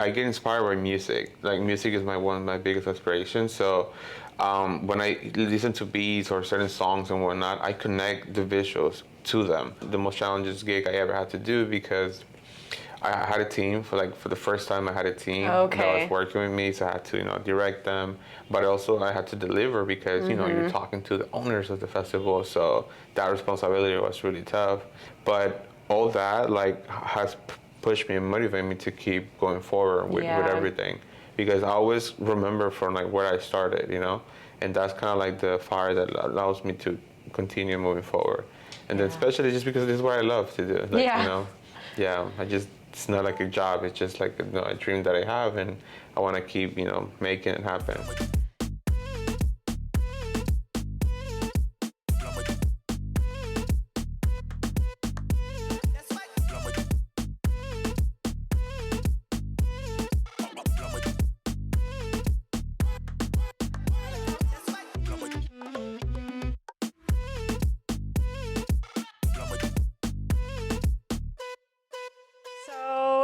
I get inspired by music. Like music is one of my biggest aspirations. So when I listen to beats or certain songs and whatnot, I connect the visuals to them. The most challenging gig I ever had to do, because I had a team for the first time. I had a team that was working with me, so I had to direct them, but also I had to deliver because you're talking to the owners of the festival, so that responsibility was really tough. But all that has pushed me and motivated me to keep going forward with everything, because I always remember from where I started, and that's kind of like the fire that allows me to continue moving forward. And then especially just because this is what I love to do, it's not like a job, it's just like a dream that I have, and I want to keep making it happen.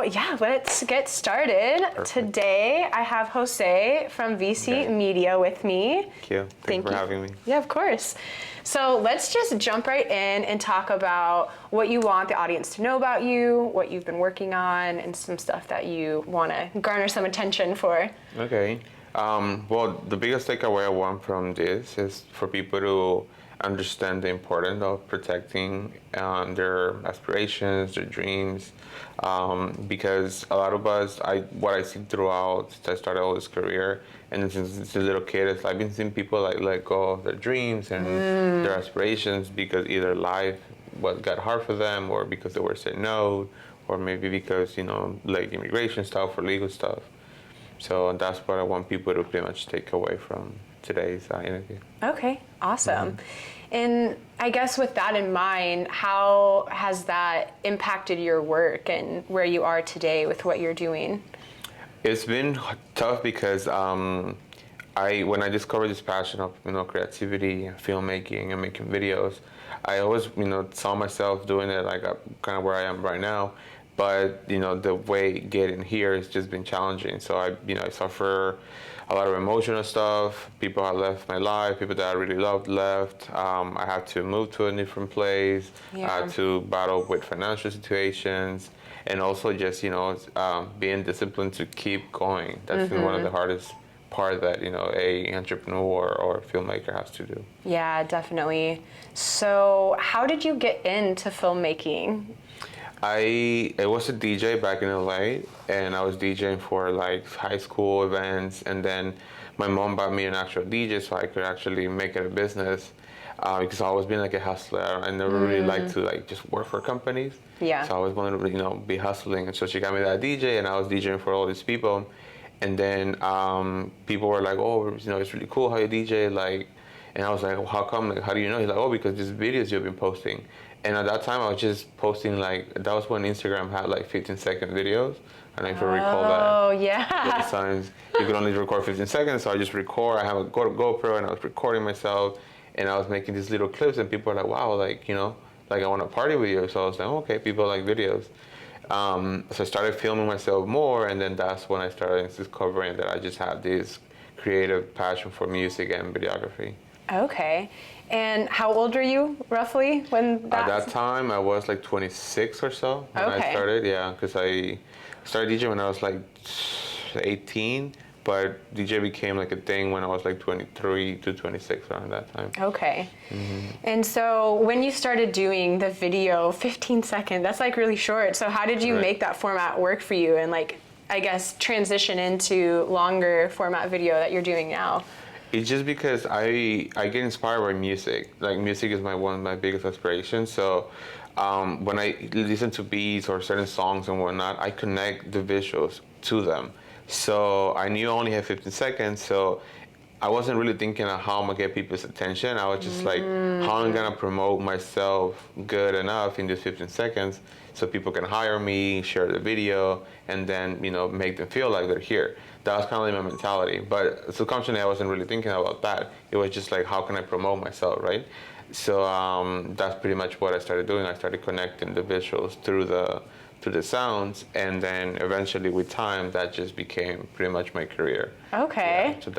Yeah, let's get started. Perfect. Today I have Jose from VC Media with me. Thank you. Thank you for having me. Yeah, of course. So let's just jump right in and talk about what you want the audience to know about you, what you've been working on, and some stuff that you want to garner some attention for. Okay. Well, the biggest takeaway I want from this is for people to understand the importance of protecting their aspirations, their dreams, because a lot of us, what I see throughout since I started all this career, and since a little kid, I've been seeing people let go of their dreams and their aspirations because either life got hard for them, or because they were said no, or maybe because like immigration stuff or legal stuff. So that's what I want people to pretty much take away from today's interview. Okay, awesome. And I guess with that in mind, how has that impacted your work and where you are today with what you're doing? It's been tough because when I discovered this passion of creativity, filmmaking, and making videos, I always saw myself doing it kind of where I am right now. But the way getting here has just been challenging. So I suffer a lot of emotional stuff. People have left my life. People that I really loved left. I had to move to a different place. I had to battle with financial situations, and also just being disciplined to keep going. That's one of the hardest part that a entrepreneur or filmmaker has to do. Yeah, definitely. So how did you get into filmmaking? I was a DJ back in LA, and I was DJing for high school events, and then my mom bought me an actual DJ so I could actually make it a business, because I always been a hustler. I never really liked to just work for companies. Yeah. So I always wanted to be hustling, and so she got me that DJ, and I was DJing for all these people, and then people were like, "Oh, it's really cool how you DJ," and I was like, well, "How come? How do you know?" He's like, "Oh, because these videos you've been posting." And at that time, I was just posting that was when Instagram had 15-second videos. I don't know if you recall that. Oh, yeah. Those times you could only record 15 seconds, so I just record. I have a GoPro, and I was recording myself, and I was making these little clips, and people were like, "Wow, I want to party with you." So I was like, "Okay, people like videos." So I started filming myself more, and then that's when I started discovering that I just have this creative passion for music and videography. Okay. And how old were you, roughly, when that? At that time, I was 26 or so when I started, because I started DJing when I was 18, but DJ became a thing when I was 23 to 26, around that time. Okay. And so when you started doing the video, 15 seconds, that's really short. So how did you make that format work for you and I guess transition into longer format video that you're doing now? It's just because I get inspired by music. Music is one of my biggest aspirations. So when I listen to beats or certain songs and whatnot, I connect the visuals to them. So I knew I only had 15 seconds, so I wasn't really thinking of how I'm gonna get people's attention. I was just how I'm gonna promote myself good enough in these 15 seconds so people can hire me, share the video, and then make them feel like they're here. That was kind of my mentality. But subconsciously, I wasn't really thinking about that. It was just how can I promote myself, right? So that's pretty much what I started doing. I started connecting the visuals through to the sounds, and then eventually with time that just became pretty much my career. Okay. Yeah, so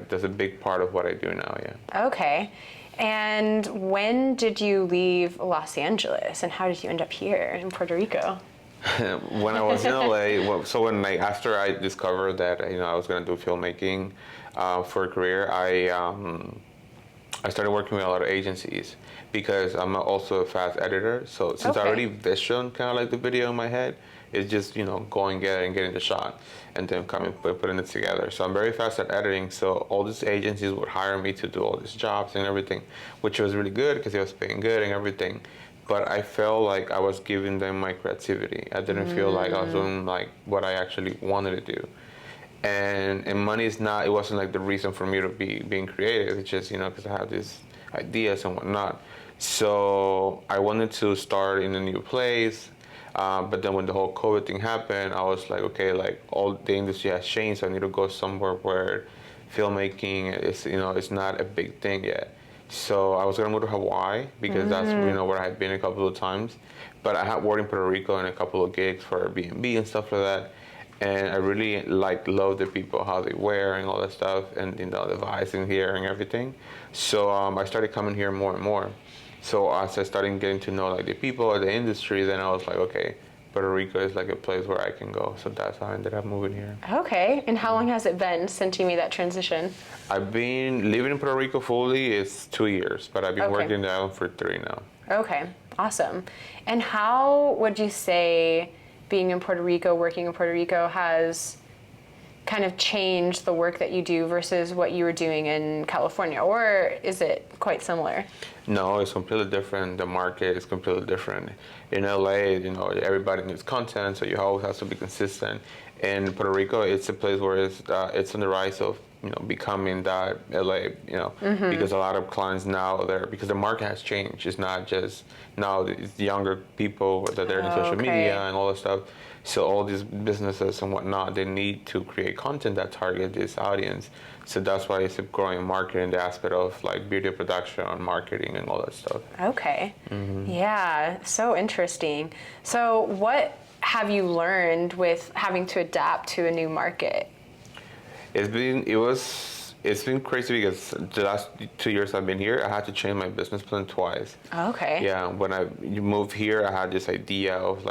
that's a big part of what I do now. Yeah. Okay. And when did you leave Los Angeles, and how did you end up here in Puerto Rico? When I was in LA, so when after I discovered that I was gonna do filmmaking for a career, I started working with a lot of agencies because I'm also a fast editor. So since I already visioned kind of like the video in my head, it's just going get it and getting the shot and then coming putting it together. So I'm very fast at editing. So all these agencies would hire me to do all these jobs and everything, which was really good because it was paying good and everything. But I felt like I was giving them my creativity. I didn't feel like I was doing like what I actually wanted to do. And money is not, it wasn't like the reason for me to be being creative. It's just, because I have these ideas and whatnot. So I wanted to start in a new place. But then when the whole COVID thing happened, I was like, okay, like all the industry has changed. So I need to go somewhere where filmmaking is, it's not a big thing yet. So I was gonna move to Hawaii because that's where I had been a couple of times, but I had worked in Puerto Rico and a couple of gigs for Airbnb and stuff like that, and I really love the people, how they wear and all that stuff, and the vibes in here and everything. So I started coming here more and more. So as I started getting to know the people, the industry, then I was like, okay, Puerto Rico is like a place where I can go. So that's how I ended up moving here. Okay, and how long has it been since you made that transition? I've been living in Puerto Rico fully is 2 years, but I've been working in the island for 3 now. Okay, awesome. And how would you say being in Puerto Rico, working in Puerto Rico, has kind of changed the work that you do versus what you were doing in California, or is it quite similar? No, it's completely different. The market is completely different. In LA, everybody needs content, so you always have to be consistent. In Puerto Rico, it's a place where it's on the rise of becoming that LA, because a lot of clients now because the market has changed. It's not just now it's younger people that they're in social media and all that stuff. So all these businesses and whatnot, they need to create content that target this audience. So that's why it's a growing market in the aspect of video production, marketing, and all that stuff. Okay. Yeah, so interesting. So what have you learned with having to adapt to a new market? It's been crazy because the last 2 years I've been here, I had to change my business plan twice. Okay. Yeah, when I moved here, I had this idea of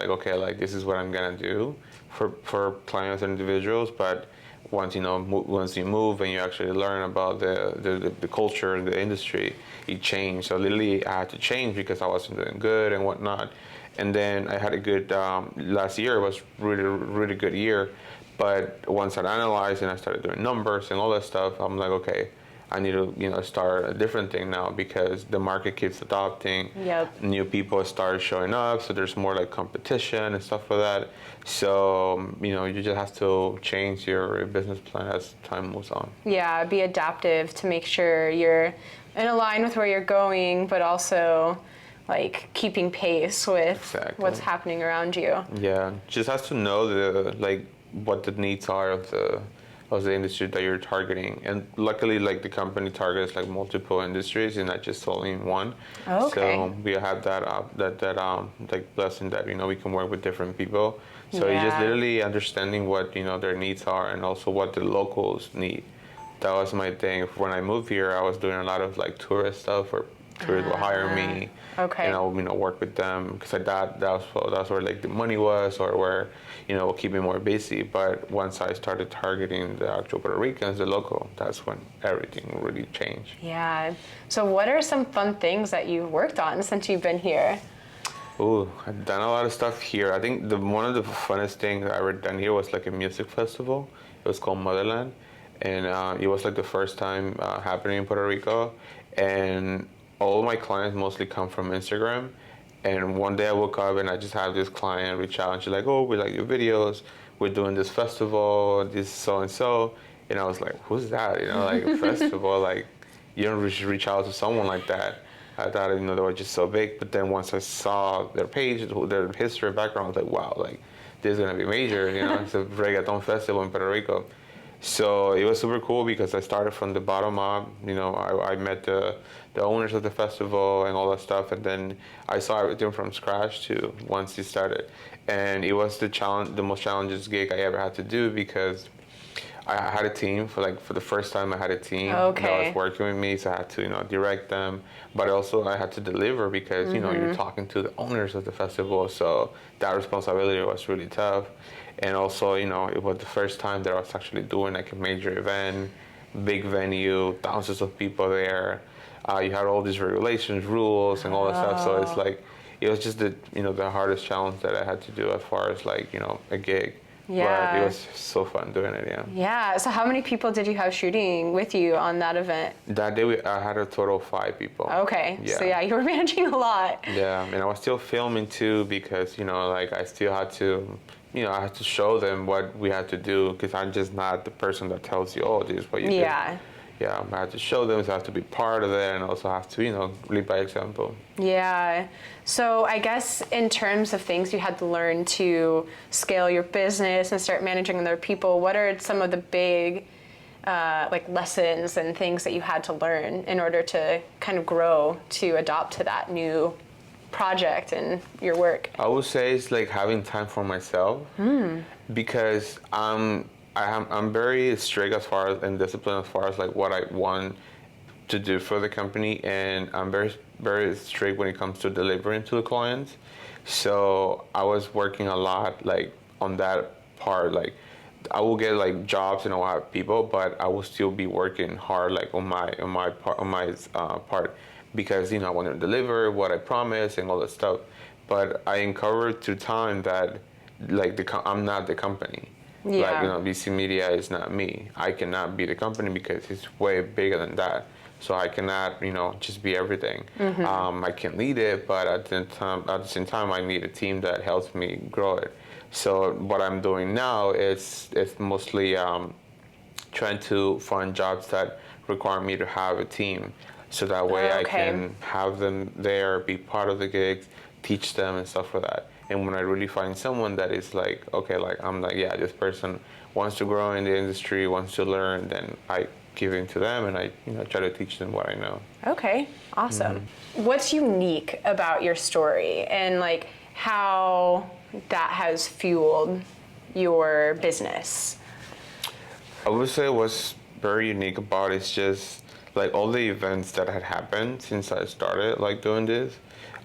this is what I'm gonna do for clients and individuals. But once you move and you actually learn about the culture and the industry, it changed. So literally, I had to change because I wasn't doing good and whatnot. And then I had a good last year was really good year. But once I analyzed and I started doing numbers and all that stuff, I'm like, okay, I need to start a different thing now because the market keeps adopting. Yep. New people start showing up, so there's more competition and stuff like that. So you just have to change your business plan as time moves on. Yeah, be adaptive to make sure you're in line with where you're going, but also keeping pace with what's happening around you. Yeah, just has to know what the needs are of the industry that you're targeting, and luckily the company targets multiple industries and not just only in one. Okay. So we have that blessing that we can work with different people. So it's just literally understanding what their needs are and also what the locals need. That was my thing. When I moved here, I was doing a lot of tourist stuff where tourists will hire me. Okay. And I'll work with them because I thought that's where the money was, or where will keep me more busy. But once I started targeting the actual Puerto Ricans, the local, that's when everything really changed. Yeah. So what are some fun things that you've worked on since you've been here? Ooh, I've done a lot of stuff here. I think one of the funnest things I ever done here was a music festival. It was called Motherland, and it was the first time happening in Puerto Rico, and all my clients mostly come from Instagram. And one day I woke up and I just had this client reach out and she's like, oh, we like your videos. We're doing this festival, this so-and-so. And I was like, who's that? A festival, you don't reach out to someone like that. I thought, they were just so big. But then once I saw their page, their history, background, I was like, wow, this is going to be major. It's a reggaeton festival in Puerto Rico. So it was super cool because I started from the bottom up. You know, I met the owners of the festival and all that stuff, and then I saw everything from scratch too once it started. And it was the most challenging gig I ever had to do because I had a team for the first time. I had a team that was working with me, so I had to direct them, but also I had to deliver because you're talking to the owners of the festival, so that responsibility was really tough. And also it was the first time that I was actually doing like a major event, big venue, thousands of people there. You had all these regulations, rules, and all that stuff. So it's like it was just the hardest challenge that I had to do as far as like a gig. Yeah. But it was so fun doing it, yeah. Yeah. So how many people did you have shooting with you on that event? That day I had a total of 5 people. Okay. Yeah. So yeah, you were managing a lot. Yeah, and I was still filming too because like I still had to, I had to show them what we had to do because I'm just not the person that tells you, oh, this is what you do. Yeah. Yeah, I had to show them, so I have to be part of it, and also have to, lead by example. Yeah. So I guess in terms of things you had to learn to scale your business and start managing other people, what are some of the big like lessons and things that you had to learn in order to kind of grow to adopt to that new project and your work? I would say it's like having time for myself because I'm very strict as far as and disciplined as far as like what I want to do for the company, and I'm very strict when it comes to delivering to the clients. So I was working a lot like on that part. Like I will get like jobs and I'll have people, but I will still be working hard like on my part because I want to deliver what I promised and all that stuff. But I uncovered through time that like I'm not the company. Yeah. Like BC Media is not me. I cannot be the company because it's way bigger than that. So I cannot just be everything. I can lead it, but at the same time, I need a team that helps me grow it. So what I'm doing now is it's mostly trying to find jobs that require me to have a team, so that way I can have them there, be part of the gigs, teach them and stuff like that. And when I really find someone that is like, okay, like I'm like, yeah, this person wants to grow in the industry, wants to learn, then I give it to them and I try to teach them what I know. Okay, awesome. What's unique about your story and like how that has fueled your business? I would say what's very unique about it is just like all the events that had happened since I started like doing this.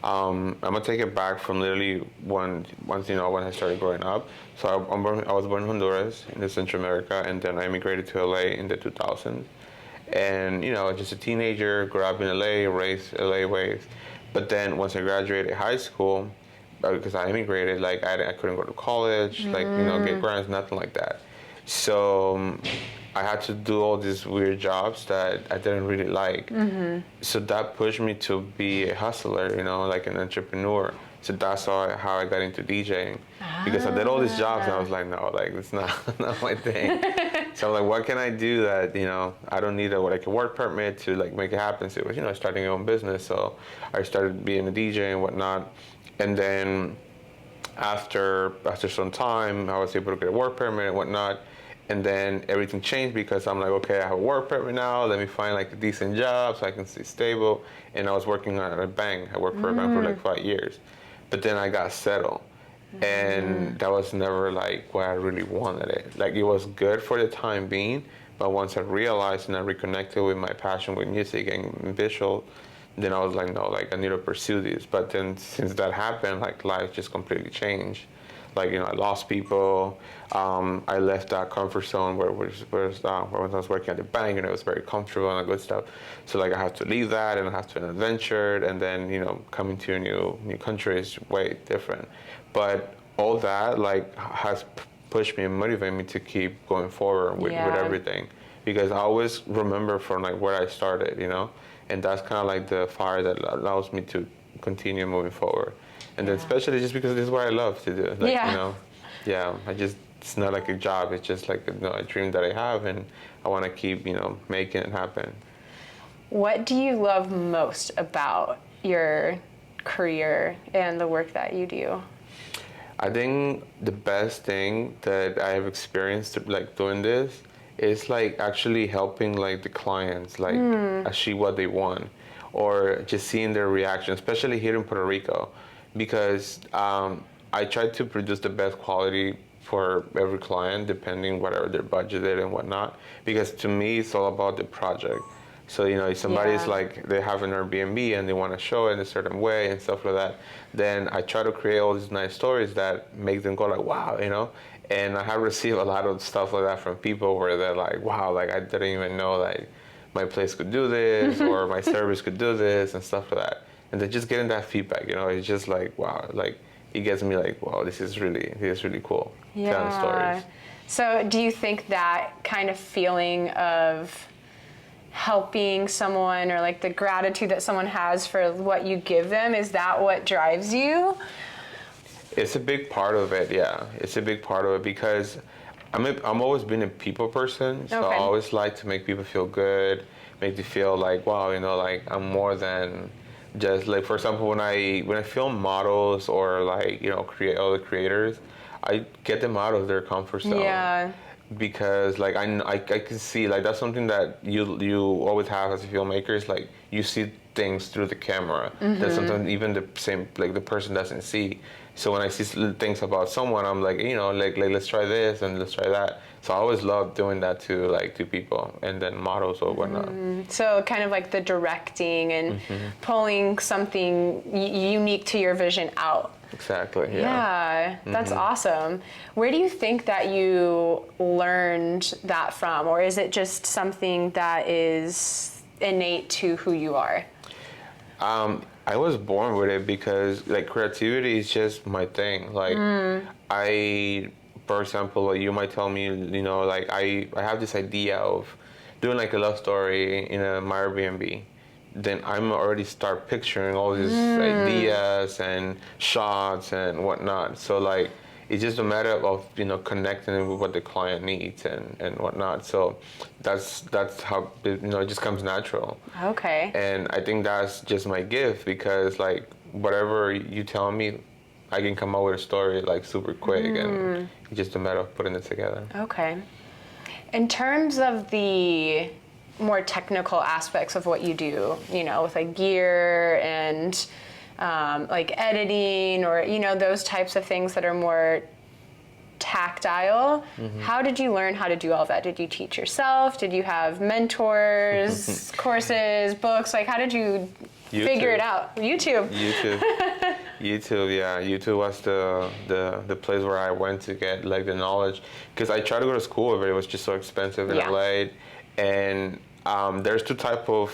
I'm gonna take it back from literally once when I started growing up. So I was born in Honduras in Central America, and then I immigrated to LA in the 2000s. And just a teenager, grew up in LA, raised LA ways. But then once I graduated high school, because I immigrated, like I couldn't go to college, like get grants, nothing like that. So I had to do all these weird jobs that I didn't really like. So that pushed me to be a hustler, like an entrepreneur. So that's how I got into DJing. Because I did all these jobs and I was like, no, like it's not my thing. So I'm like, what can I do that, I don't need a work permit to like make it happen. So it was, starting your own business. So I started being a DJ and whatnot. And then after some time, I was able to get a work permit and whatnot. And then everything changed because I'm like, okay, I have a work permit now. Let me find like a decent job so I can stay stable. And I was working at a bank. I worked for a bank for like 5 years. But then I got settled. And that was never like what I really wanted it. Like it was good for the time being. But once I realized and I reconnected with my passion with music and visual, then I was like, no, like I need to pursue this. But then since that happened, like life just completely changed. Like, I lost people. I left that comfort zone where I was working at the bank, and it was very comfortable and good stuff. So like I had to leave that and I have to adventure, and then coming to a new country is way different. But all that like has pushed me and motivated me to keep going forward with everything, because I always remember from like where I started, and that's kind of like the fire that allows me to continue moving forward. And then especially just because this is what I love to do. Like, it's not like a job. It's just like a dream that I have, and I want to keep, making it happen. What do you love most about your career and the work that you do? I think the best thing that I have experienced like doing this It's like actually helping like the clients like achieve what they want, or just seeing their reaction, especially here in Puerto Rico, because I try to produce the best quality for every client, depending whatever their budget is and whatnot. Because to me, it's all about the project. So if somebody's Yeah. like they have an Airbnb and they want to show it in a certain way and stuff like that, then I try to create all these nice stories that make them go like, wow. And I have received a lot of stuff like that from people where they're like, wow, like I didn't even know like my place could do this or my service could do this and stuff like that. And then just getting that feedback, it's just like, wow, like it gets me like, wow, this is really cool. Telling stories. So do you think that kind of feeling of helping someone, or like the gratitude that someone has for what you give them, is that what drives you? It's a big part of it, yeah. It's a big part of it because I'm always been a people person, so Okay. I always like to make people feel good, make them feel like, wow, like I'm more than just like, for example, when I film models or like create other creators, I get them out of their comfort zone. Yeah. Because like I can see like that's something that you always have as a filmmaker, is like you see things through the camera that sometimes even the same like the person doesn't see. So when I see things about someone, I'm like like let's try this and let's try that. So I always love doing that to people and then models or whatnot. So kind of like the directing and pulling something unique to your vision out. Exactly. Yeah, that's awesome. Where do you think that you learned that from? Or is it just something that is innate to who you are? I was born with it because like creativity is just my thing. Like for example, like, you might tell me, like I have this idea of doing like a love story in my Airbnb. Then I'm already start picturing all these ideas and shots and whatnot. So like it's just a matter of connecting with what the client needs and whatnot. So that's how it just comes natural. Okay. And I think that's just my gift, because like whatever you tell me, I can come up with a story like super quick, and it's just a matter of putting it together. Okay. In terms of the more technical aspects of what you do, with like gear and like editing, or those types of things that are more tactile, how did you learn how to do all that? Did you teach yourself? Did you have mentors, courses, books? Like, how did you figure it out? YouTube. YouTube, yeah. YouTube was the place where I went to get like the knowledge, because I tried to go to school, but it was just so expensive in LA. And there's two type of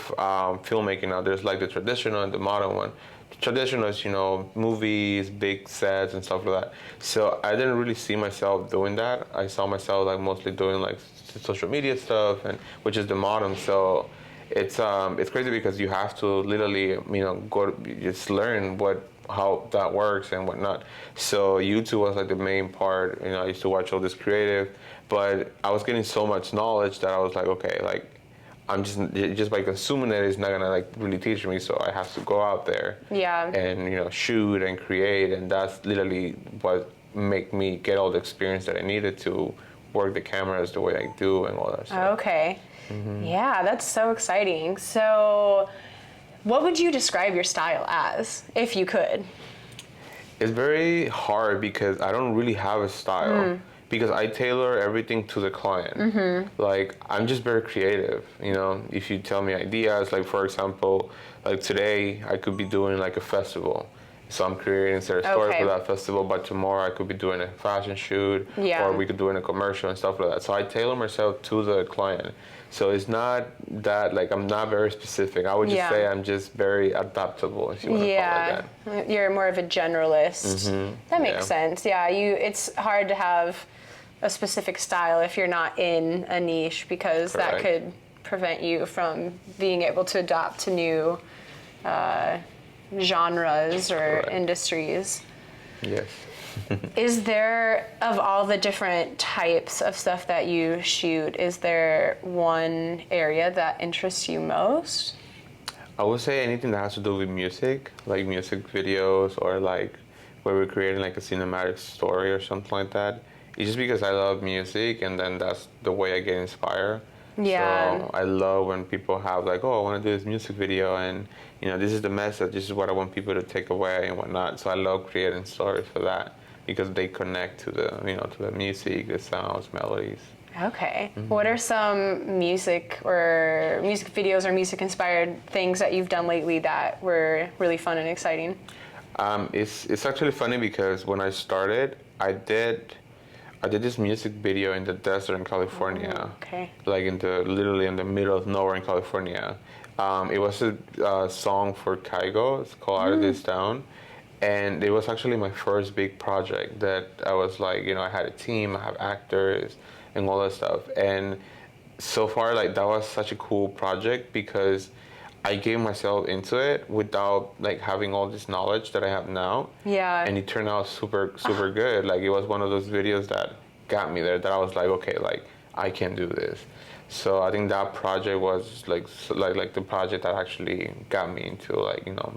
filmmaking now. There's like the traditional and the modern one. The traditional is movies, big sets and stuff like that. So I didn't really see myself doing that. I saw myself like mostly doing like social media stuff, and which is the modern. So it's crazy because you have to literally go just learn how that works and whatnot. So YouTube was like the main part. I used to watch all this creative, but I was getting so much knowledge that I was like, okay, like I'm just by consuming it is not gonna like really teach me. So I have to go out there, and shoot and create, and that's literally what make me get all the experience that I needed to work the cameras the way I do and all that stuff. Okay. Yeah, that's so exciting. So what would you describe your style as, if you could? It's very hard because I don't really have a style, because I tailor everything to the client. Like I'm just very creative, if you tell me ideas, like for example, like today I could be doing like a festival. So I'm creating a story for that festival, but tomorrow I could be doing a fashion shoot, or we could do a commercial and stuff like that. So I tailor myself to the client. So it's not that, like, I'm not very specific. I would just say I'm just very adaptable, if you want to call it that. You're more of a generalist. That makes sense. Yeah, it's hard to have a specific style if you're not in a niche, because that could prevent you from being able to adapt to new genres or industries. Yes. Is there, of all the different types of stuff that you shoot, is there one area that interests you most? I would say anything that has to do with music, like music videos, or like where we're creating like a cinematic story or something like that. It's just because I love music, and then that's the way I get inspired. Yeah. So I love when people have like, oh, I want to do this music video, and this is the message. This is what I want people to take away and whatnot. So I love creating stories for that because they connect to the to the music, the sounds, melodies. Okay. What are some music videos or music inspired things that you've done lately that were really fun and exciting? It's actually funny because when I started, I did this music video in the desert in California. Oh, okay. Like literally in the middle of nowhere in California. It was a song for Kygo. It's called Out of This Town. And it was actually my first big project that I was like, I had a team, I have actors and all that stuff. And so far, like, that was such a cool project because I gave myself into it without like having all this knowledge that I have now. Yeah. And it turned out super good. Like, it was one of those videos that got me there, that I was like, okay, like, I can do this. So I think that project was like the project that actually got me into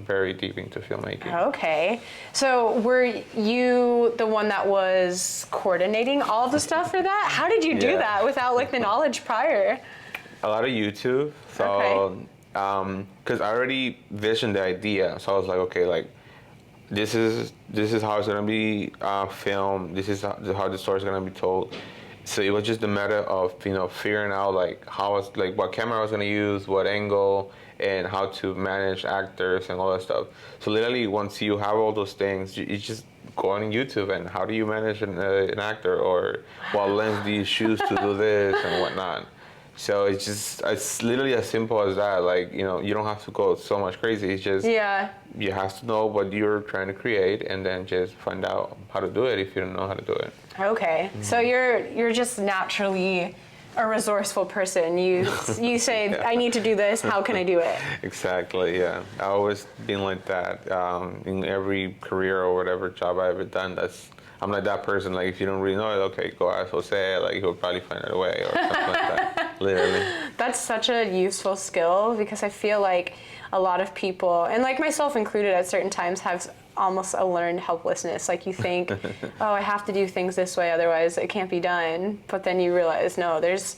very deep into filmmaking. Okay. So were you the one that was coordinating all of the stuff for that? How did you do that without like the knowledge prior? A lot of YouTube. So, because I already visioned the idea, so I was like, okay, like, this is how it's gonna be filmed. This is how the story's gonna be told. So it was just a matter of figuring out like what camera I was gonna use, what angle, and how to manage actors and all that stuff. So literally, once you have all those things, you just go on YouTube and how do you manage an actor, or what lens do you choose to do this and whatnot. So it's literally as simple as that. Like, you don't have to go so much crazy. It's just you have to know what you're trying to create, and then just find out how to do it if you don't know how to do it. Okay. So you're just naturally a resourceful person. You say, I need to do this. How can I do it? Exactly. Yeah. I've always been like that. In every career or whatever job I've ever done, I'm like that person. Like, if you don't really know it, okay, go ask Jose. Like, he'll probably find a way or something like that. Literally. That's such a useful skill, because I feel like a lot of people, and like myself included at certain times, have almost a learned helplessness. Like, you think, oh, I have to do things this way, otherwise it can't be done. But then you realize, no, there's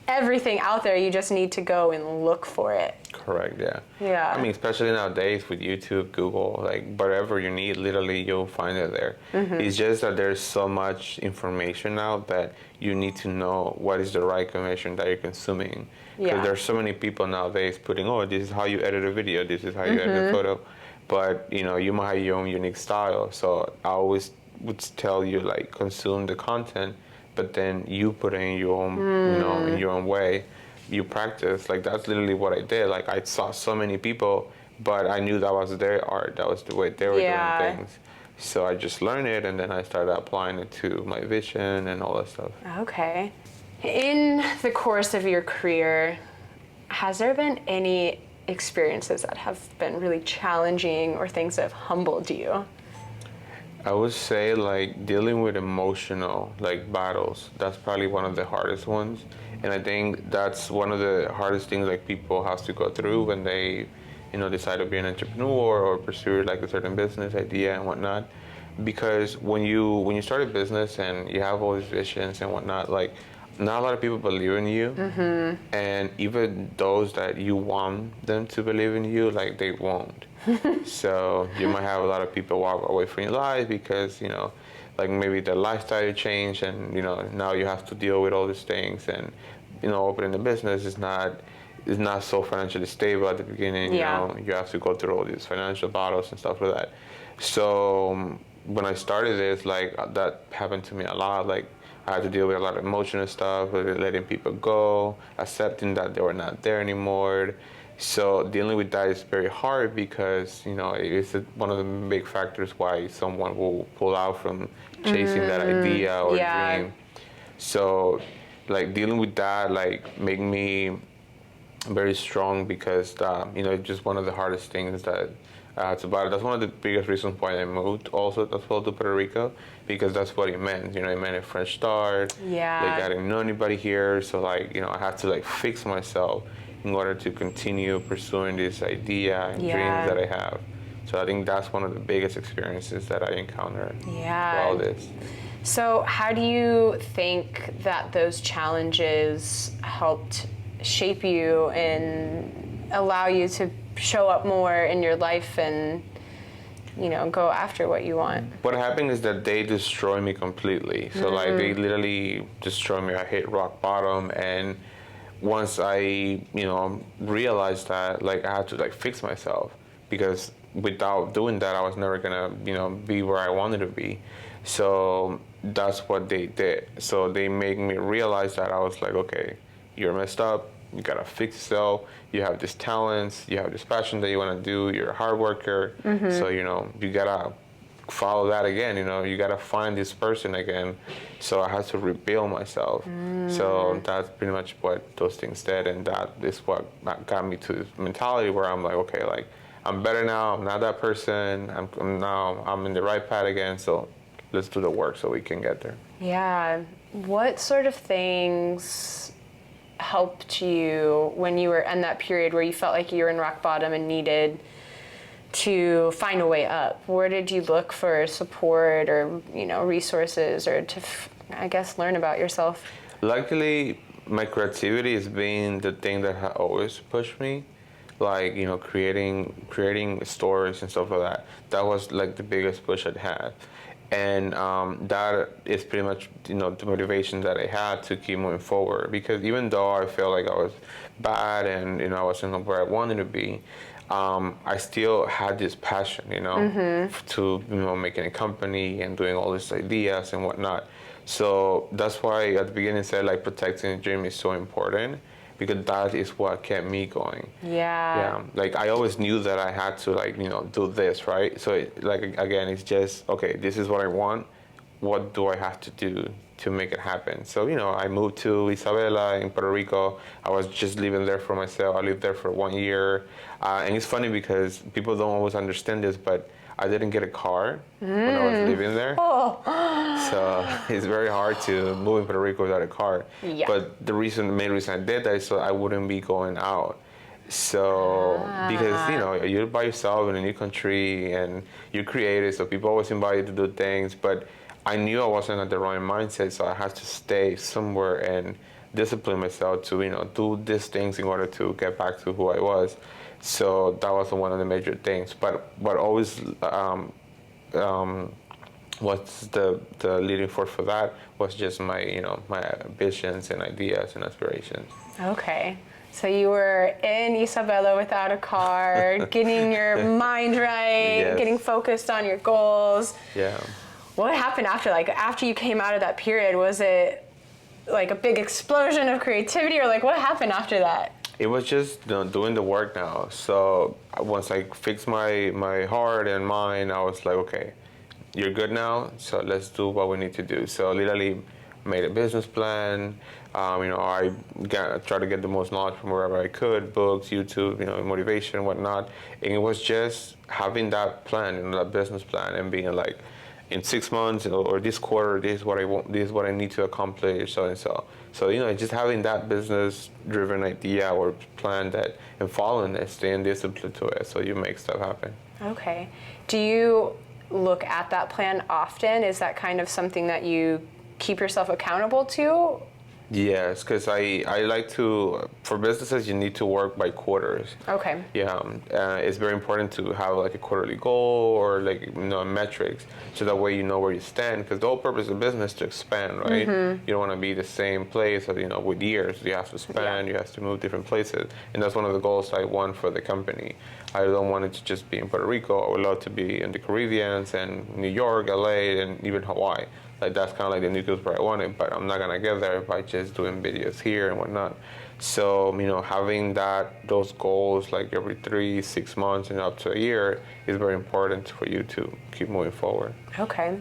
everything out there. You just need to go and look for it. Correct, yeah. Yeah. I mean, especially nowadays with YouTube, Google, like, whatever you need, literally you'll find it there. It's just that there's so much information now that you need to know what is the right information that you're consuming. Because there's so many people nowadays putting, oh, this is how you edit a video, this is how you edit a photo. But, you might have your own unique style. So I always would tell you, like, consume the content, but then you put it in your own, in your own way. You practice. Like, that's literally what I did. Like, I saw so many people, but I knew that was their art. That was the way they were doing things. So I just learned it, and then I started applying it to my vision and all that stuff. Okay. In the course of your career, has there been any experiences that have been really challenging or things that have humbled you? I would say, like, dealing with emotional, like, battles. That's probably one of the hardest ones. And I think that's one of the hardest things, like, people have to go through when they, decide to be an entrepreneur or pursue, like, a certain business idea and whatnot. Because when you start a business and you have all these visions and whatnot, like, not a lot of people believe in you. And even those that you want them to believe in you, like, they won't. So you might have a lot of people walk away from your life because, like, maybe their lifestyle changed, and, now you have to deal with all these things. And, opening a business is not so financially stable at the beginning. You have to go through all these financial battles and stuff like that. So when I started this, like, that happened to me a lot. Like, I had to deal with a lot of emotional stuff, with letting people go, accepting that they were not there anymore. So dealing with that is very hard because, it's one of the big factors why someone will pull out from chasing that idea or dream. So, like, dealing with that, like, made me very strong because, it's just one of the hardest things that I had to battle. That's one of the biggest reasons why I moved also as well to Puerto Rico, because that's what it meant. It meant a fresh start. Like, I didn't know anybody here, so, like, I had to, like, fix myself in order to continue pursuing this idea and dreams that I have. So I think that's one of the biggest experiences that I encountered Yeah. through all this. So how do you think that those challenges helped shape you and allow you to show up more in your life and, you know, go after what you want? What happened is that they destroyed me completely. So like they literally destroyed me. I hit rock bottom, and once I, you know, realized that, like, I had to like fix myself, because without doing that, I was never gonna, you know, be where I wanted to be. So that's what they did. So they made me realize that. I was like, okay, you're messed up. You gotta fix yourself. You have these talents. You have this passion that you wanna do. You're a hard worker. So, you know, you gotta follow that again. You know, you gotta find this person again. So I had to rebuild myself. So that's pretty much what those things did, and that is what got me to this mentality where I'm like, okay, like, I'm better now. I'm not that person. I'm in the right path again. So let's do the work so we can get there. Yeah. What sort of things helped you when you were in that period where you felt like you were in rock bottom and needed to find a way up? Where did you look for support or, you know, resources, or to, I guess, learn about yourself? Luckily, my creativity has been the thing that has always pushed me. Like, you know, creating stories and stuff like that. That was like the biggest push I'd had. And that is pretty much, you know, the motivation that I had to keep moving forward. Because even though I felt like I was bad and, you know, I wasn't where I wanted to be, I still had this passion, you know, to, you know, making a company and doing all these ideas and whatnot. So that's why at the beginning I said, like, protecting the dream is so important, because that is what kept me going. Yeah. Like, I always knew that I had to, like, you know, do this, right? So, like, again, it's just, okay, this is what I want. What do I have to do to make it happen? So, you know, I moved to Isabela in Puerto Rico. I was just living there for myself. I lived there for 1 year. And it's funny because people don't always understand this, but I didn't get a car when I was living there. So it's very hard to move in Puerto Rico without a car. Yeah. But the main reason I did that is so I wouldn't be going out. So, because, you know, you're by yourself in a new country and you're creative, so people always invite you to do things. But I knew I wasn't at the right mindset, so I had to stay somewhere and discipline myself to, you know, do these things in order to get back to who I was. So that was one of the major things. But what always what's the leading force for that was just my, you know, my ambitions and ideas and aspirations. Okay. So you were in Isabela without a car, getting your mind right, Yes. getting focused on your goals. Yeah. What happened after? Like, after you came out of that period, was it like a big explosion of creativity, or like what happened after that? It was just, you know, doing the work now. So once I fixed my heart and mind, I was like, okay, you're good now, so let's do what we need to do. So literally made a business plan. You know, I tried to get the most knowledge from wherever I could, books, YouTube, you know, motivation, whatnot. And it was just having that plan, you know, that business plan, and being like, in 6 months or this quarter, this is what I want, this is what I need to accomplish, so and so. So, you know, just having that business-driven idea or plan that, and following it, staying disciplined to it, so you make stuff happen. Okay. Do you look at that plan often? Is that kind of something that you keep yourself accountable to? Yes, because I like to, for businesses, you need to work by quarters. Okay. Yeah, it's very important to have like a quarterly goal or like, you know, metrics, so that way you know where you stand. Because the whole purpose of business is to expand, right? You don't want to be the same place, you know, with years. You have to expand. You have to move different places, and that's one of the goals I want for the company. I don't want it to just be in Puerto Rico. I would love to be in the Caribbean and New York, LA, and even Hawaii. Like, that's kind of like the nucleus where I want it, but I'm not gonna get there by just doing videos here and whatnot. So, you know, having those goals like every 3-6 months and up to a year is very important for you to keep moving forward. Okay.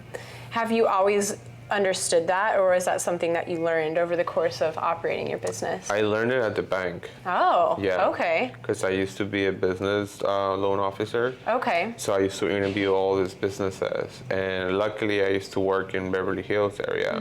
Have you always understood that, or is that something that you learned over the course of operating your business? I learned it at the bank. Oh, Yeah. Okay. Because I used to be a business loan officer. Okay. So I used to interview all these businesses, and luckily I used to work in Beverly Hills area,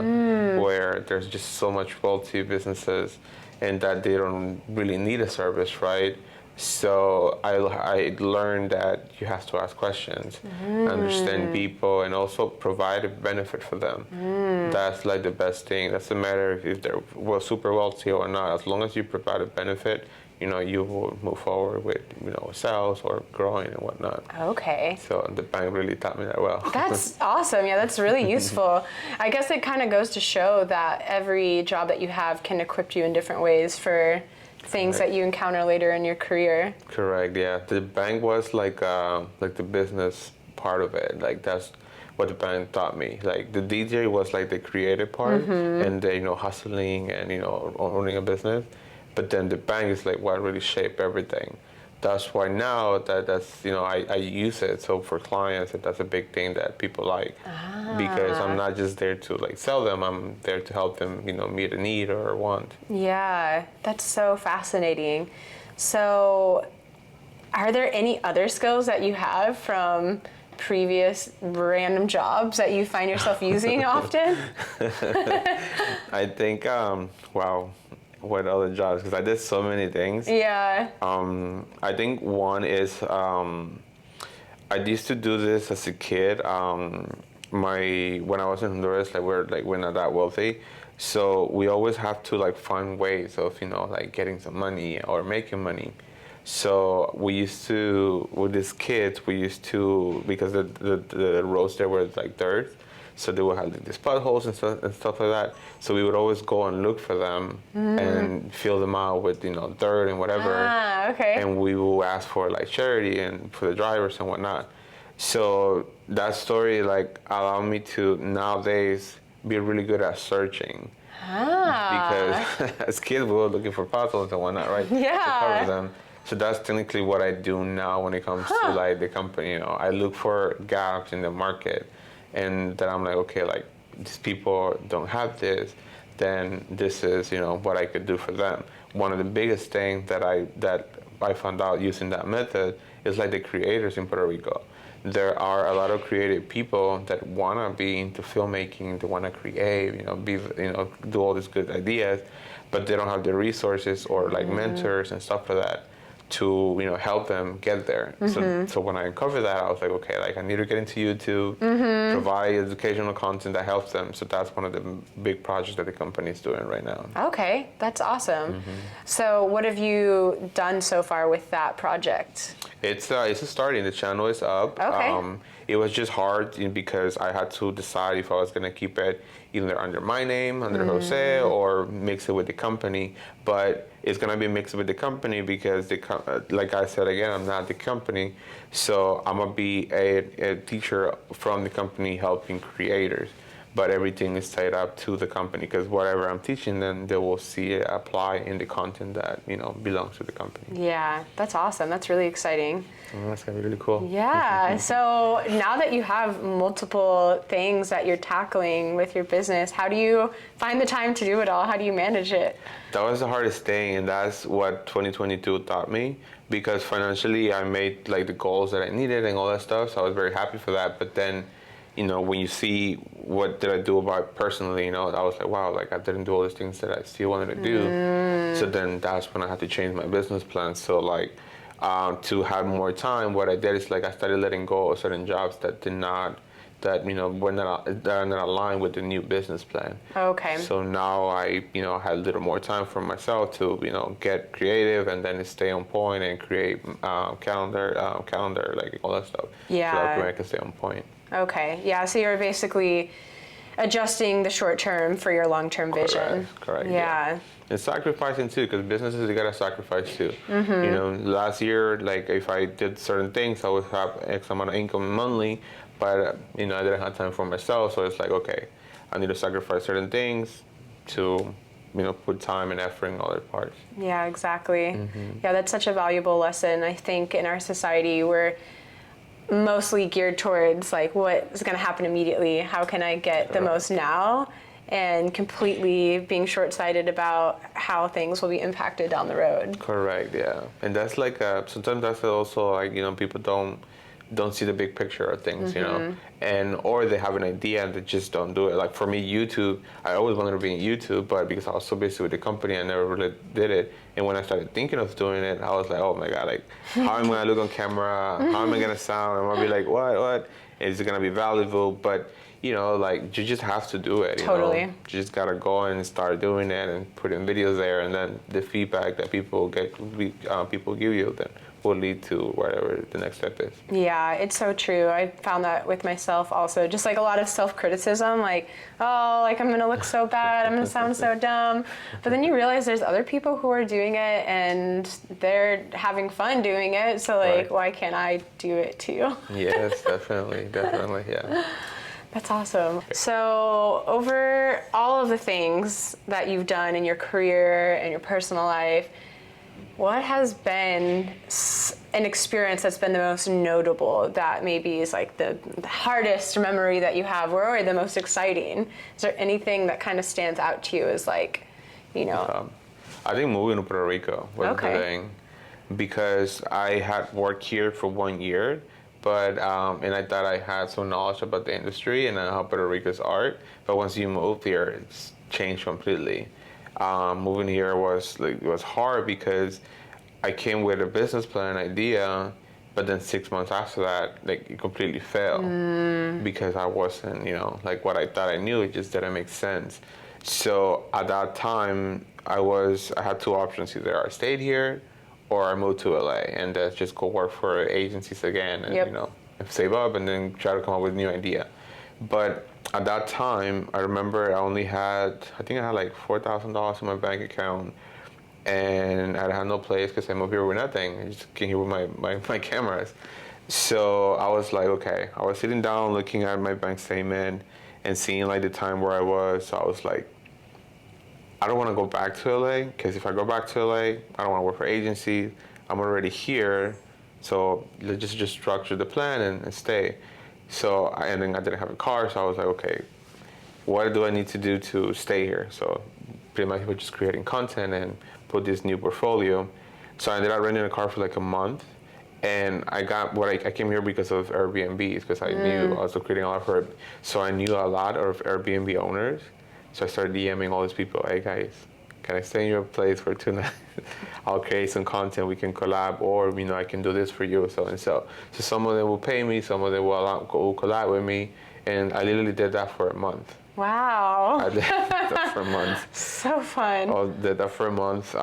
where there's just so much wealthy businesses, and that they don't really need a service, right? So I learned that you have to ask questions, understand people, and also provide a benefit for them. That's like the best thing. Doesn't matter if they're super wealthy or not. As long as you provide a benefit, you will move forward with, sales or growing and whatnot. Okay. So the bank really taught me that well. That's awesome. Yeah, that's really useful. I guess it kind of goes to show that every job that you have can equip you in different ways for things that you encounter later in your career. Correct. Yeah, the bank was like the business part of it. Like that's what the bank taught me. Like the DJ was like the creative part, and the hustling and owning a business. But then the bank is like what really shaped everything. That's why now that's I use it. So for clients, that's a big thing that people like, because I'm not just there to like sell them. I'm there to help them meet a need or a want. Yeah, that's so fascinating. So are there any other skills that you have from previous random jobs that you find yourself using often? I think wow, what other jobs? Because I did so many things. Yeah. I think one is I used to do this as a kid. When I was in Honduras, we're not that wealthy, so we always have to like find ways of like getting some money or making money. So we used to, with these kids, because the roads there were like dirt, so they would have like these potholes and stuff like that. So we would always go and look for them and fill them out with dirt and whatever. Okay. And we will ask for like charity and for the drivers and whatnot. So that story like allowed me to nowadays be really good at searching. Because as kids we were looking for potholes and whatnot, right? Yeah. To cover them. So that's technically what I do now when it comes to like the company. I look for gaps in the market, and then I'm like, okay, like these people don't have this, then this is what I could do for them. One of the biggest things that I found out using that method is like the creators in Puerto Rico. There are a lot of creative people that wanna be into filmmaking, they wanna create, do all these good ideas, but they don't have the resources or like mentors and stuff like that to help them get there. So when I uncovered that, I was like, okay, like I need to get into YouTube, provide educational content that helps them. So that's one of the big projects that the company is doing right now. Okay, that's awesome. So what have you done so far with that project? It's starting. The channel is up. Okay. It was just hard because I had to decide if I was gonna keep it either under my name, under Jose, or mix it with the company. But it's gonna be mixed with the company because like I said again, I'm not the company, so I'm gonna be a teacher from the company helping creators. But everything is tied up to the company because whatever I'm teaching them, they will see it apply in the content that belongs to the company. Yeah, that's awesome. That's really exciting. That's gonna be really cool. Yeah. So now that you have multiple things that you're tackling with your business, how do you find the time to do it all? How do you manage it? That was the hardest thing, and that's what 2022 taught me. Because financially, I made like the goals that I needed and all that stuff, so I was very happy for that. But then, when you see what did I do about personally, I was like, wow, like I didn't do all these things that I still wanted to do. So then that's when I had to change my business plan. So like to have more time, what I did is like I started letting go of certain jobs that were not aligned with the new business plan. Okay. So now I had a little more time for myself to get creative and then stay on point and create calendar like all that stuff. Yeah. So that way I can stay on point. Okay. Yeah. So you're basically adjusting the short term for your long term vision. Correct. Yeah. And sacrificing too, because businesses you gotta sacrifice too. Last year, like if I did certain things, I would have X amount of income monthly, but I didn't have time for myself. So it's like, okay, I need to sacrifice certain things to put time and effort in other parts. Yeah, exactly. Yeah, that's such a valuable lesson. I think in our society we're mostly geared towards like what is going to happen immediately. How can I get the most now? And completely being short-sighted about how things will be impacted down the road. Correct. Yeah, and that's like sometimes that's also like people don't don't see the big picture of things, you know, and or they have an idea and they just don't do it. Like for me, YouTube, I always wanted to be in YouTube, but because I was so busy with the company, I never really did it. And when I started thinking of doing it, I was like, oh my God, like how am I gonna look on camera? How am I gonna sound? I'm gonna be like, what? Is it gonna be valuable? But you know, like you just have to do it. You know? You just gotta go and start doing it and put in videos there, and then the feedback that people give you then will lead to whatever the next step is. Yeah, it's so true. I found that with myself also. Just like a lot of self-criticism, like, oh, like I'm gonna look so bad, I'm gonna sound so dumb. But then you realize there's other people who are doing it and they're having fun doing it. So like, why can't I do it too? Yes, definitely, yeah. That's awesome. So over all of the things that you've done in your career and your personal life, what has been an experience that's been the most notable that maybe is like the hardest memory that you have, or the most exciting? Is there anything that kind of stands out to you as like, you know? I think moving to Puerto Rico was the thing, because I had worked here for 1 year, but and I thought I had some knowledge about the industry and how Puerto Rico's art, but once you move here, it's changed completely. Moving here was hard because I came with a business plan idea, but then 6 months after that, like it completely failed because I wasn't, you know, like what I thought I knew, it just didn't make sense. So at that time, I had two options: either I stayed here or I moved to LA and just go work for agencies again and you know, save up and then try to come up with a new idea. But at that time, I remember I think I had like $4,000 in my bank account, and I had no place because I moved here with nothing. I just came here with my cameras. So I was like, okay. I was sitting down looking at my bank statement and seeing like the time where I was. So I was like, I don't want to go back to LA, because if I go back to LA, I don't want to work for agencies. I'm already here, so let's just structure the plan and stay. So, and then I didn't have a car, so I was like, okay, what do I need to do to stay here? So pretty much we're just creating content and put this new portfolio. So I ended up renting a car for like a month, and I came here because of Airbnbs, because I knew I was creating a lot for it. So I knew a lot of Airbnb owners. So I started DMing all these people, hey guys, can I stay in your place for 2 nights? I'll create some content, we can collab, or you know, I can do this for you, so and so. So some of them will pay me, some of them will collab with me, and I literally did that for a month. Wow. I did that for a month. So fun. I did that for a month.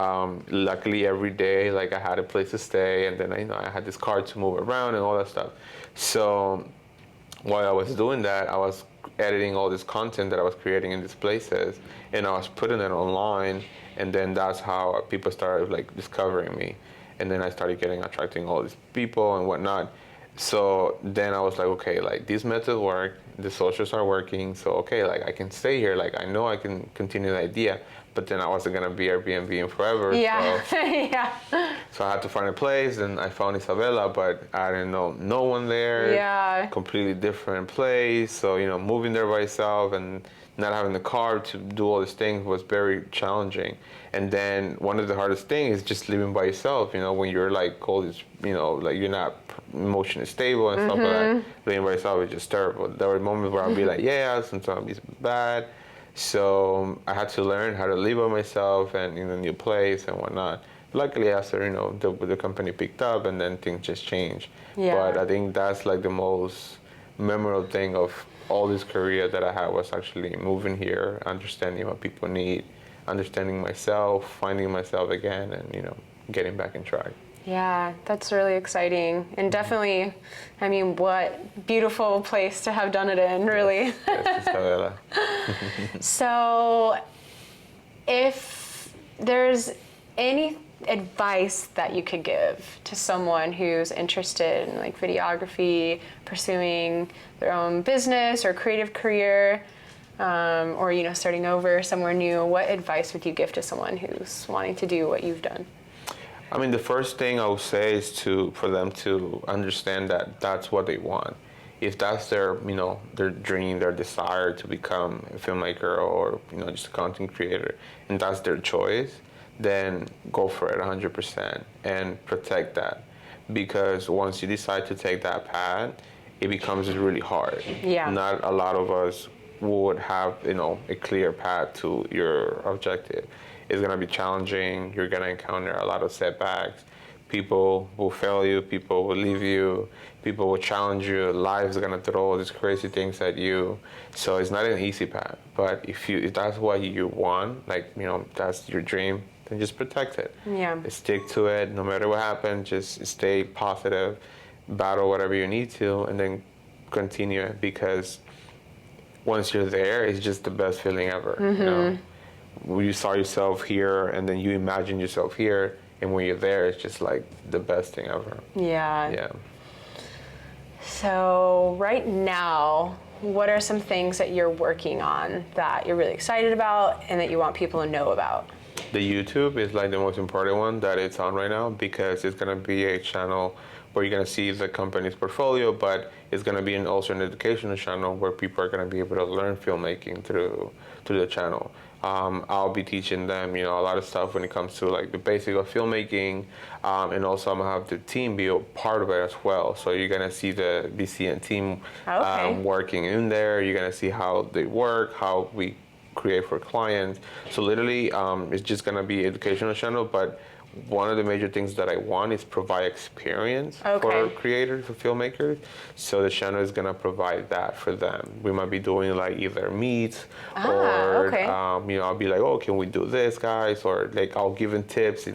Luckily, every day, like I had a place to stay, and then I had this car to move around and all that stuff. So while I was doing that, I was editing all this content that I was creating in these places, and I was putting it online, and then that's how people started like discovering me, and then I started attracting all these people and whatnot. So then I was like, okay, like these methods work, the socials are working, so okay, like I can stay here, like I know I can continue the idea, but then I wasn't gonna be Airbnb forever. Yeah. So, so I had to find a place, and I found Isabela, but I didn't know no one there. Yeah. Completely different place. So, you know, moving there by yourself and not having the car to do all these things was very challenging. And then one of the hardest things is just living by yourself, you know, when you're like all this, you know, like you're not emotionally stable and stuff like that. Living by yourself is just terrible. There were moments where I'd be like, yeah, sometimes it's bad. So I had to learn how to live by myself and in a new place and whatnot. Luckily, after, you know, the company picked up, and then things just changed. Yeah. But I think that's like the most memorable thing of all this career that I had, was actually moving here, understanding what people need, understanding myself, finding myself again, and, you know, getting back in track. Yeah, that's really exciting. And definitely, I mean, what beautiful place to have done it in, really. Yes, Isabela. So, if there's any advice that you could give to someone who's interested in like videography, pursuing their own business or creative career, or, you know, starting over somewhere new, what advice would you give to someone who's wanting to do what you've done? I mean, the first thing I would say is for them to understand that that's what they want. If that's their, you know, their dream, their desire to become a filmmaker or, you know, just a content creator, and that's their choice, then go for it 100% and protect that. because once you decide to take that path, it becomes really hard. Yeah. Not a lot of us would have, a clear path to your objective. It's gonna be challenging. You're gonna encounter a lot of setbacks. People will fail you. People will leave you. People will challenge you. Life's gonna throw all these crazy things at you. So it's not an easy path. But if that's what you want, like that's your dream, then just protect it. Yeah. Stick to it. No matter what happens, just stay positive. Battle whatever you need to, and then continue it, because once you're there, it's just the best feeling ever. When you saw yourself here, and then you imagine yourself here, and when you're there, it's just like the best thing ever. Yeah. Yeah. So right now, what are some things that you're working on that you're really excited about and that you want people to know about? The YouTube is like the most important one that it's on right now, because it's gonna be a channel where you're gonna see the company's portfolio, but it's gonna be also an educational channel where people are gonna be able to learn filmmaking through the channel. I'll be teaching them, a lot of stuff when it comes to like the basic of filmmaking, and also I'm gonna have the team be a part of it as well. So you're gonna see the BCN team working in there. You're gonna see how they work, how we create for clients. So literally, it's just gonna be educational channel, but one of the major things that I want is provide experience for creators, for filmmakers. So the channel is gonna provide that for them. We might be doing like either meets or I'll be like, oh, can we do this, guys? Or like I'll give them tips,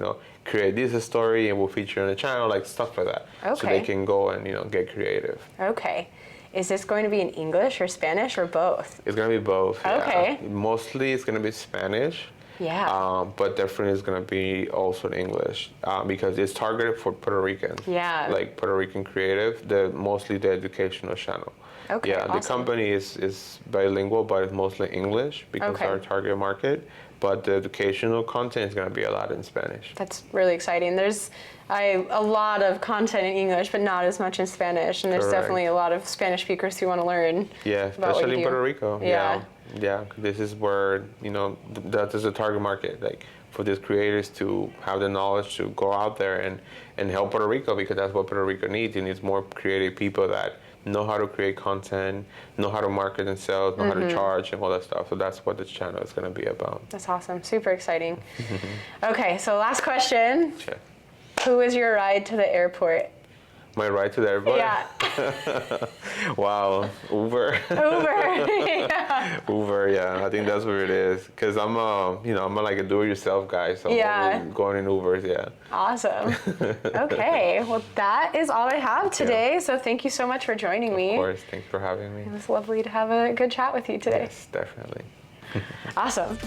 create this story and we'll feature on the channel, like stuff like that. So they can go and get creative. Okay. Is this going to be in English or Spanish or both? It's gonna be both. Okay. Yeah. Mostly it's gonna be Spanish. Yeah. But definitely it's gonna be also in English, because it's targeted for Puerto Ricans. Yeah. Like Puerto Rican creative, mostly the educational channel. Okay. Yeah, awesome. the company is bilingual, but it's mostly English because our target market. But the educational content is gonna be a lot in Spanish. That's really exciting. There's a lot of content in English, but not as much in Spanish, and there's definitely a lot of Spanish speakers who want to learn. Yeah, especially in Puerto Rico. Yeah. Yeah, this is where that is the target market, like for these creators to have the knowledge to go out there and help Puerto Rico, because that's what Puerto Rico needs. It needs more creative people that know how to create content, know how to market themselves, know how to charge and all that stuff. So that's what this channel is going to be about. That's awesome. Super exciting. Okay, so last question. Sure. Who was your ride to the airport? My ride to the airport? Yeah. Wow. Uber. Uber. Yeah. Uber, yeah. I think that's what it is. Because I'm like a do-it-yourself guy. So I'm going in Ubers, yeah. Awesome. Okay. Well, that is all I have today. So thank you so much for joining me. Of course. Thanks for having me. It was lovely to have a good chat with you today. Yes, definitely. Awesome.